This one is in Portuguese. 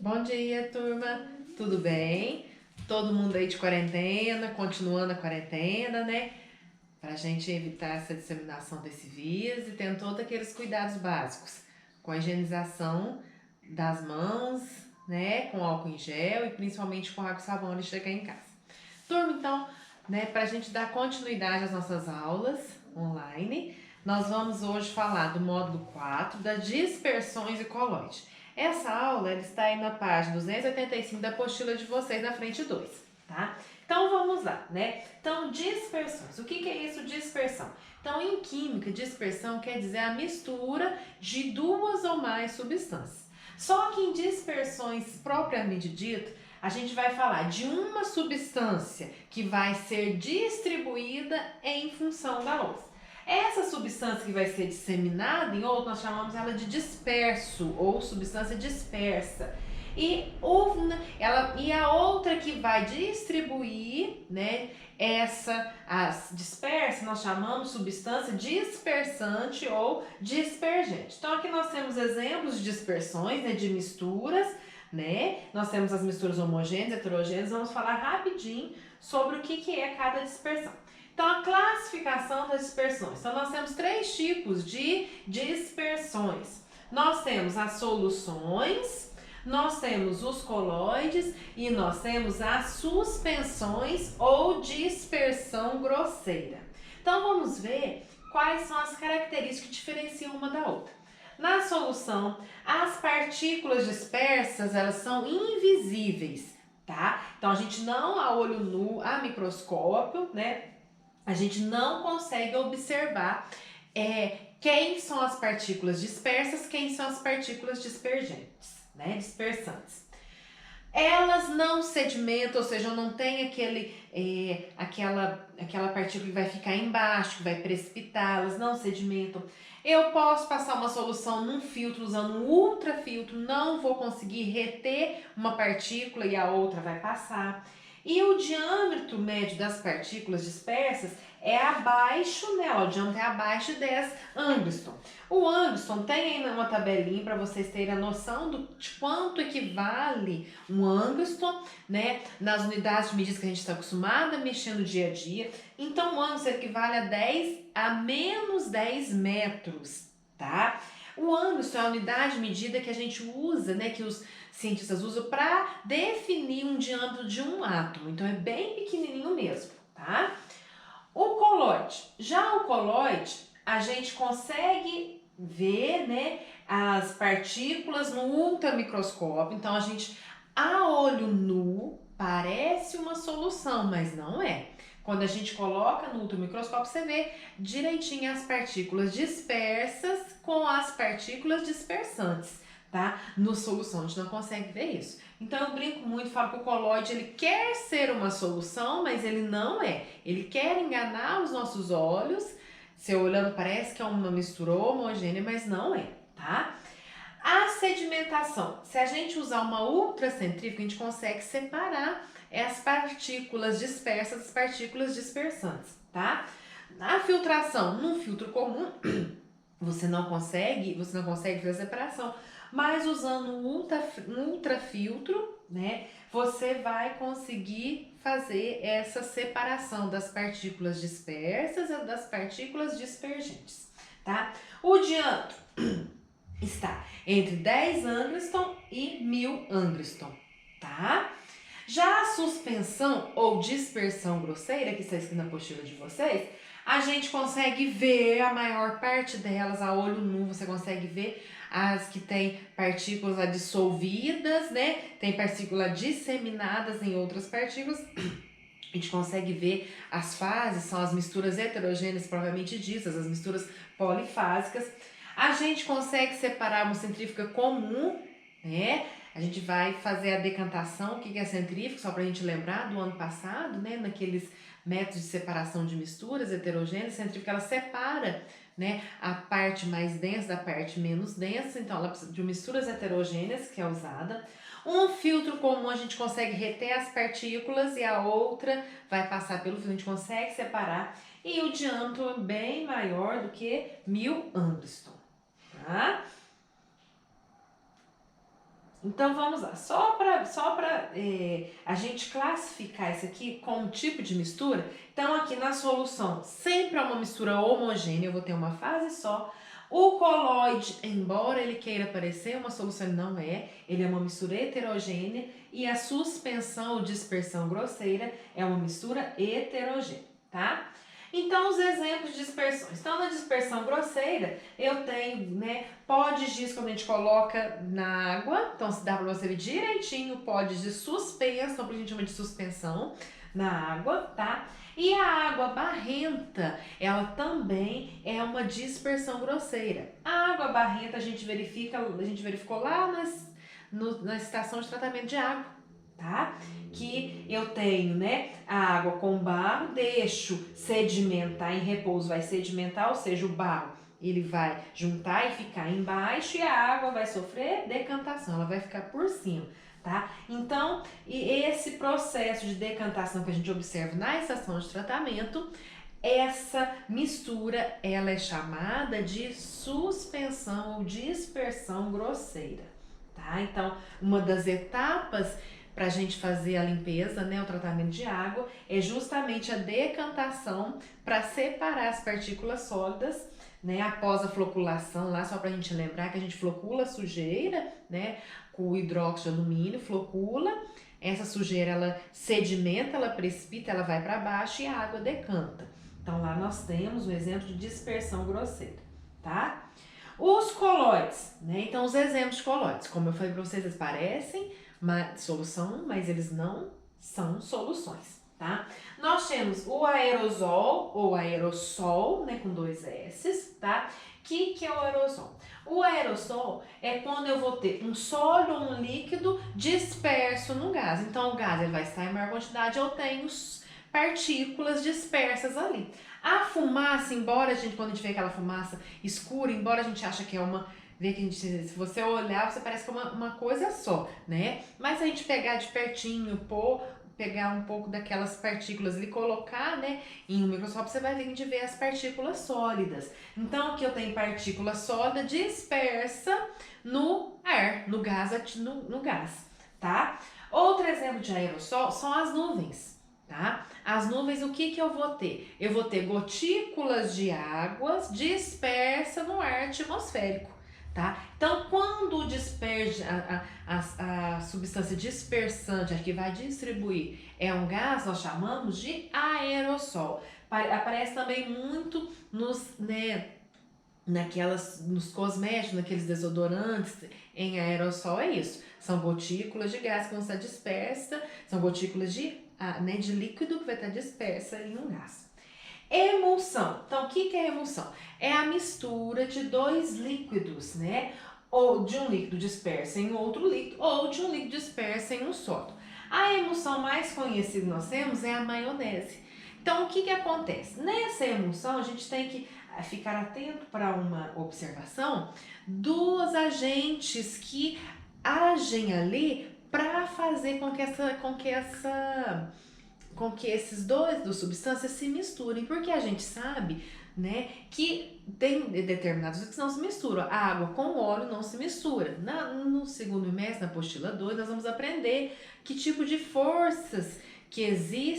Bom dia, turma. Tudo bem? Todo mundo aí de quarentena, continuando a quarentena, né? Pra gente evitar essa disseminação desse vírus e tendo todos aqueles cuidados básicos, com a higienização das mãos, né? Com álcool em gel e principalmente com água e sabão antes de chegar em casa. Turma, então, né, pra gente dar continuidade às nossas aulas online, nós vamos hoje falar do módulo 4 das dispersões e colóide. Essa aula ela está aí na página 285 da apostila de vocês, na frente 2, tá? Então vamos lá, né? Então, dispersões. O que é isso, dispersão? Então, em química, dispersão quer dizer a mistura de duas ou mais substâncias. Só que em dispersões propriamente dito, a gente vai falar de uma substância que vai ser distribuída em função da outra. Essa substância que vai ser disseminada em outro, nós chamamos ela de disperso ou substância dispersa. E a outra que vai distribuir, né, as dispersa, nós chamamos substância dispersante ou dispergente. Então aqui nós temos exemplos de dispersões, né, de misturas, né? Nós temos as misturas homogêneas, heterogêneas, vamos falar rapidinho sobre o que é cada dispersão. Então, a classificação das dispersões. Então, nós temos 3 tipos de dispersões. Nós temos as soluções, nós temos os colóides e nós temos as suspensões ou dispersão grosseira. Então, vamos ver quais são as características que diferenciam uma da outra. Na solução, as partículas dispersas, elas são invisíveis, tá? Então, a gente não, a olho nu, a microscópio, né? A gente não consegue observar quem são as partículas dispersas, quem são as partículas dispergentes, né? Dispersantes. Elas não sedimentam, ou seja, não tem aquela partícula que vai ficar embaixo, que vai precipitar, elas não sedimentam. Eu posso passar uma solução num filtro usando um ultrafiltro, não vou conseguir reter uma partícula e a outra vai passar. E o diâmetro médio das partículas dispersas é abaixo, né? O diâmetro é abaixo de 10 angstrom. O angstrom tem aí uma tabelinha para vocês terem a noção de quanto equivale um angstrom, né? Nas unidades de medida que a gente está acostumado a mexer no dia a dia. Então, o angstrom equivale a 10 a menos 10 metros, tá? O angstrom é a unidade de medida que a gente usa, né? Que os cientistas usam para definir um diâmetro de um átomo. Então, é bem pequenininho mesmo, tá? O colóide. Já o colóide, a gente consegue ver, né, as partículas no ultramicroscópio. Então, a gente, a olho nu, parece uma solução, mas não é. Quando a gente coloca no ultramicroscópio, você vê direitinho as partículas dispersas com as partículas dispersantes, tá? No solução, a gente não consegue ver isso. Então eu brinco muito, falo que o colóide ele quer ser uma solução, mas ele não é. Ele quer enganar os nossos olhos. Você olhando parece que é uma mistura homogênea, mas não é, tá? A sedimentação. Se a gente usar uma ultracentrífuga, a gente consegue separar as partículas dispersas das partículas dispersantes, tá? A filtração, num filtro comum, você não consegue fazer a separação, mas usando um ultrafiltro, né, você vai conseguir fazer essa separação das partículas dispersas e das partículas dispergentes, tá? O diâmetro está entre 10 angstrom e 1000 angstrom, tá? Já a suspensão ou dispersão grosseira, que está escrito na apostila de vocês, a gente consegue ver a maior parte delas a olho nu, você consegue ver as que tem partículas dissolvidas, né? Tem partículas disseminadas em outras partículas. A gente consegue ver as fases, são as misturas heterogêneas propriamente ditas, as misturas polifásicas. A gente consegue separar uma centrífuga comum, né? A gente vai fazer a decantação, o que é centrífuga, só para a gente lembrar do ano passado, né? Naqueles métodos de separação de misturas heterogêneas, a centrífuga ela separa, né, a parte mais densa da parte menos densa, então ela precisa de misturas heterogêneas que é usada. Um filtro comum a gente consegue reter as partículas e a outra vai passar pelo filtro, a gente consegue separar. E o diâmetro é bem maior do que 1000 angstrom, tá? Então vamos lá, só para a gente classificar isso aqui como tipo de mistura. Então aqui na solução sempre é uma mistura homogênea, eu vou ter uma fase só. O coloide, embora ele queira parecer uma solução, ele não é. Ele é uma mistura heterogênea e a suspensão ou dispersão grosseira é uma mistura heterogênea, tá? Então, os exemplos de dispersões. Então, na dispersão grosseira, eu tenho, né, pó de giz quando a gente coloca na água. Então, se dá para você ver direitinho o pó de giz suspenso, que a gente chama de suspensão na água, tá? E a água barrenta, ela também é uma dispersão grosseira. A água barrenta a gente verificou lá na estação de tratamento de água, tá? Que eu tenho, né, a água com barro, deixo sedimentar em repouso, vai sedimentar, ou seja, o barro ele vai juntar e ficar embaixo e a água vai sofrer decantação, ela vai ficar por cima, tá? Então, e esse processo de decantação que a gente observa na estação de tratamento, essa mistura, ela é chamada de suspensão ou dispersão grosseira, tá? Então, uma das etapas para a gente fazer a limpeza, né, o tratamento de água, é justamente a decantação para separar as partículas sólidas, né, após a floculação lá, só para a gente lembrar que a gente flocula a sujeira, né, com o hidróxido de alumínio, flocula, essa sujeira ela sedimenta, ela precipita, ela vai para baixo e a água decanta. Então lá nós temos um exemplo de dispersão grosseira, tá? Os colóides, né? Então os exemplos de colóides, como eu falei para vocês, eles parecem uma solução, mas eles não são soluções, tá? Nós temos o aerosol ou aerossol, né, com 2 S, tá? Que é o aerosol? O aerossol é quando eu vou ter um sólido ou um líquido disperso no gás. Então o gás ele vai estar em maior quantidade, eu tenho partículas dispersas ali. A fumaça, embora quando a gente vê aquela fumaça escura, embora a gente ache que é uma vê que a gente, se você olhar, você parece que é uma coisa só, né? Mas se a gente pegar de pertinho, pegar um pouco daquelas partículas e colocar, né, em um microscópio, você vai ver que a gente vê as partículas sólidas. Então, aqui eu tenho partícula sólida dispersa no ar, no gás, tá? Outro exemplo de aerossol são as nuvens, tá? As nuvens, o que eu vou ter? Eu vou ter gotículas de águas dispersa no ar atmosférico. Tá? Então, quando disperge a substância dispersante, a que vai distribuir, é um gás, nós chamamos de aerossol. Aparece também muito nos cosméticos, naqueles desodorantes, em aerossol é isso. São gotículas de gás que vão estar dispersas, são gotículas de líquido que vai estar dispersa em um gás. Emulsão. Então, o que é emulsão? É a mistura de 2 líquidos, né? Ou de um líquido disperso em outro líquido, ou de um líquido disperso em um sólido. A emulsão mais conhecida que nós temos é a maionese. Então, o que acontece? Nessa emulsão, a gente tem que ficar atento para uma observação dos agentes que agem ali para fazer com que esses dois substâncias se misturem, porque a gente sabe, né, que tem determinados que não se misturam. A água com óleo não se mistura. No segundo mês, na apostila 2, nós vamos aprender que tipo de forças que existem